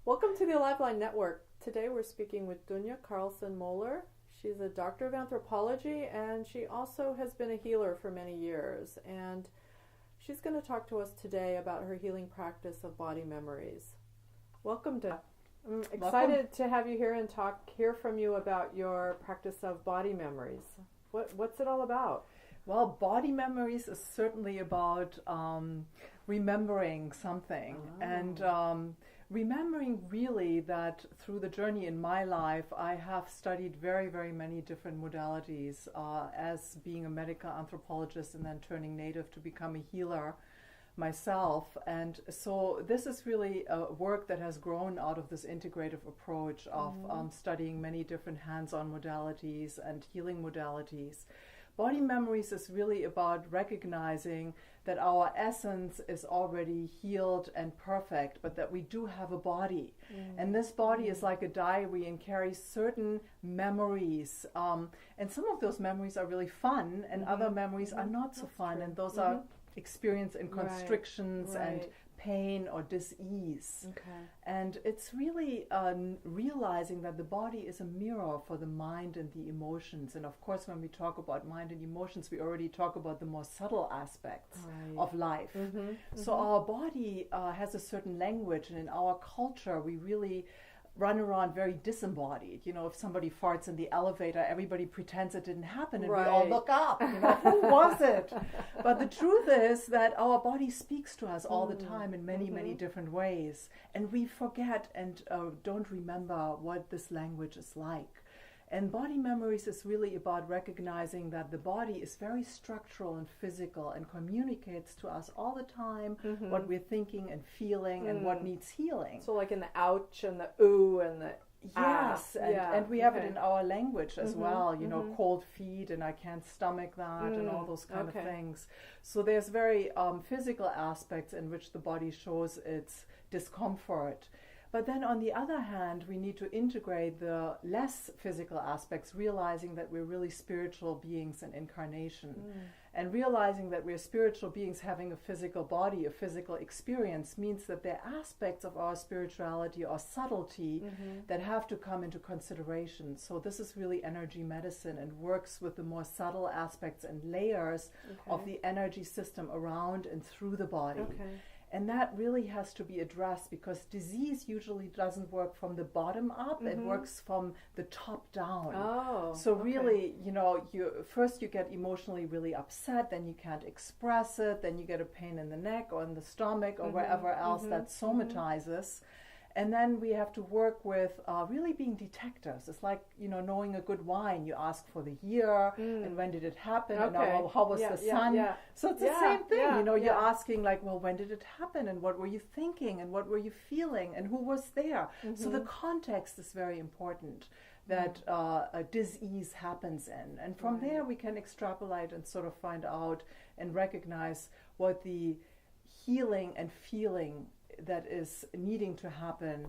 Welcome to the Alive Line Network. Today we're speaking with Dunja Carlson Moeller. She's a doctor of anthropology and she also has been a healer for many years. And she's going to talk to us today about her healing practice of body memories. Welcome, Dunja. I'm excited to have you here and hear from you about your practice of body memories. What's it all about? Well, body memories is certainly about remembering something and remembering really that through the journey in my life, I have studied very, very many different modalities as being a medical anthropologist and then turning native to become a healer myself. And so this is really a work that has grown out of this integrative approach of studying many different hands-on modalities and healing modalities. Body memories is really about recognizing that our essence is already healed and perfect, but that we do have a body. And this body is like a diary and carries certain memories. And some of those memories are really fun and other memories are not so fun. And those are experienced in constrictions and pain or dis-ease. And it's really realizing that the body is a mirror for the mind and the emotions. And of course, when we talk about mind and emotions, we already talk about the more subtle aspects of life. So our body has a certain language, and in our culture, we really run around very disembodied. You know, if somebody farts in the elevator, everybody pretends it didn't happen and we all look up, you know, who was it? But the truth is that our body speaks to us all the time in many, many different ways. And we forget and don't remember what this language is like. And body memories is really about recognizing that the body is very structural and physical and communicates to us all the time what we're thinking and feeling and what needs healing. So like in the ouch and the ooh and the yes, and we have it in our language as well, you know, cold feet and I can't stomach that and all those kind of things. So there's very physical aspects in which the body shows its discomfort. But then on the other hand, we need to integrate the less physical aspects, realizing that we're really spiritual beings in incarnation. And realizing that we're spiritual beings having a physical body, a physical experience, means that there are aspects of our spirituality or subtlety that have to come into consideration. So this is really energy medicine and works with the more subtle aspects and layers of the energy system around and through the body. And that really has to be addressed because disease usually doesn't work from the bottom up, it works from the top down. So really, you know, first you get emotionally really upset, then you can't express it, then you get a pain in the neck or in the stomach or wherever else that somatizes. And then we have to work with really being detectives. It's like, you know, knowing a good wine. You ask for the year and when did it happen and how was the sun. So it's the same thing. You know, you're asking like, well, when did it happen and what were you thinking and what were you feeling and who was there? So the context is very important that a dis-ease happens in. And from there we can extrapolate and sort of find out and recognize what the healing and feeling that is needing to happen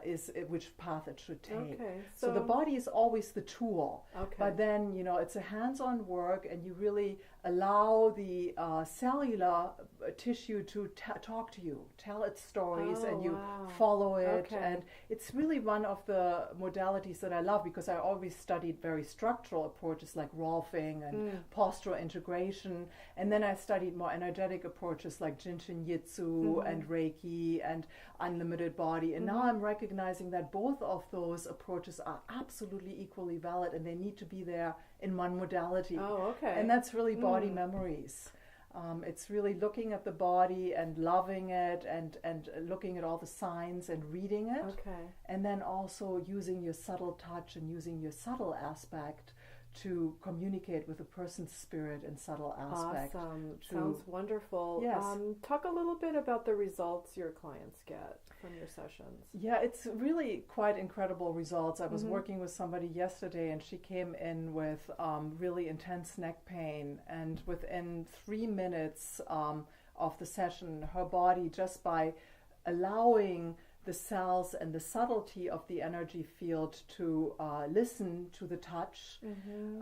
is which path it should take. So the body is always the tool, but then, you know, it's a hands-on work and you really allow the cellular tissue to talk to you, tell its stories and you follow it. And it's really one of the modalities that I love because I always studied very structural approaches like Rolfing and postural integration, and then I studied more energetic approaches like Jinshin Jitsu and Reiki and unlimited body. And now I'm recognizing that both of those approaches are absolutely equally valid and they need to be there in one modality. And that's really body memories. It's really looking at the body and loving it and looking at all the signs and reading it. And then also using your subtle touch and using your subtle aspect to communicate with a person's spirit and subtle aspect. Sounds wonderful. Talk a little bit about the results your clients get from your sessions. Yeah, it's really quite incredible results. I was working with somebody yesterday and she came in with really intense neck pain, and within 3 minutes of the session, her body, just by allowing the cells and the subtlety of the energy field to listen to the touch.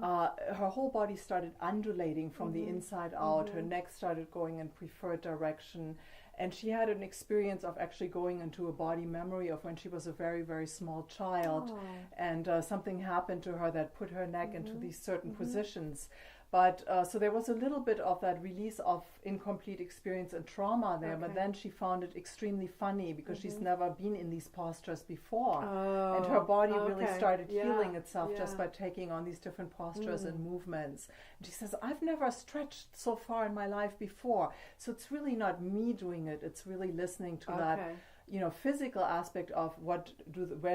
Her whole body started undulating from the inside out. Her neck started going in preferred direction. And she had an experience of actually going into a body memory of when she was a very, very small child. And something happened to her that put her neck into these certain positions. But so there was a little bit of that release of incomplete experience and trauma there. But then she found it extremely funny because she's never been in these postures before. And her body really started healing itself just by taking on these different postures and movements. And she says, I've never stretched so far in my life before. So it's really not me doing it. It's really listening to that, physical aspect of where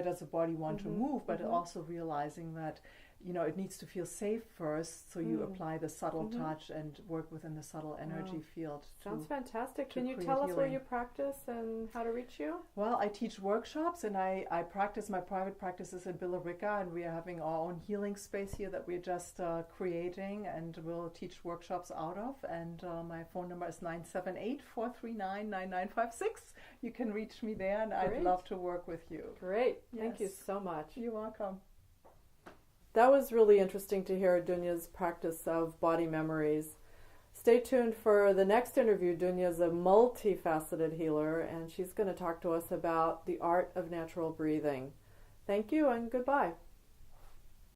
does the body want to move, but also realizing that it needs to feel safe first, so you apply the subtle touch and work within the subtle energy field. Sounds fantastic. Can you tell us where you practice and how to reach you? Well, I teach workshops, and I practice. My private practices in Billerica, and we are having our own healing space here that we're just creating, and we'll teach workshops out of. And my phone number is 978-439-9956. You can reach me there, and I'd love to work with you. Great. Thank you so much. You're welcome. That was really interesting to hear Dunja's practice of body memories. Stay tuned for the next interview. Dunja is a multifaceted healer, and she's going to talk to us about the art of natural breathing. Thank you and goodbye.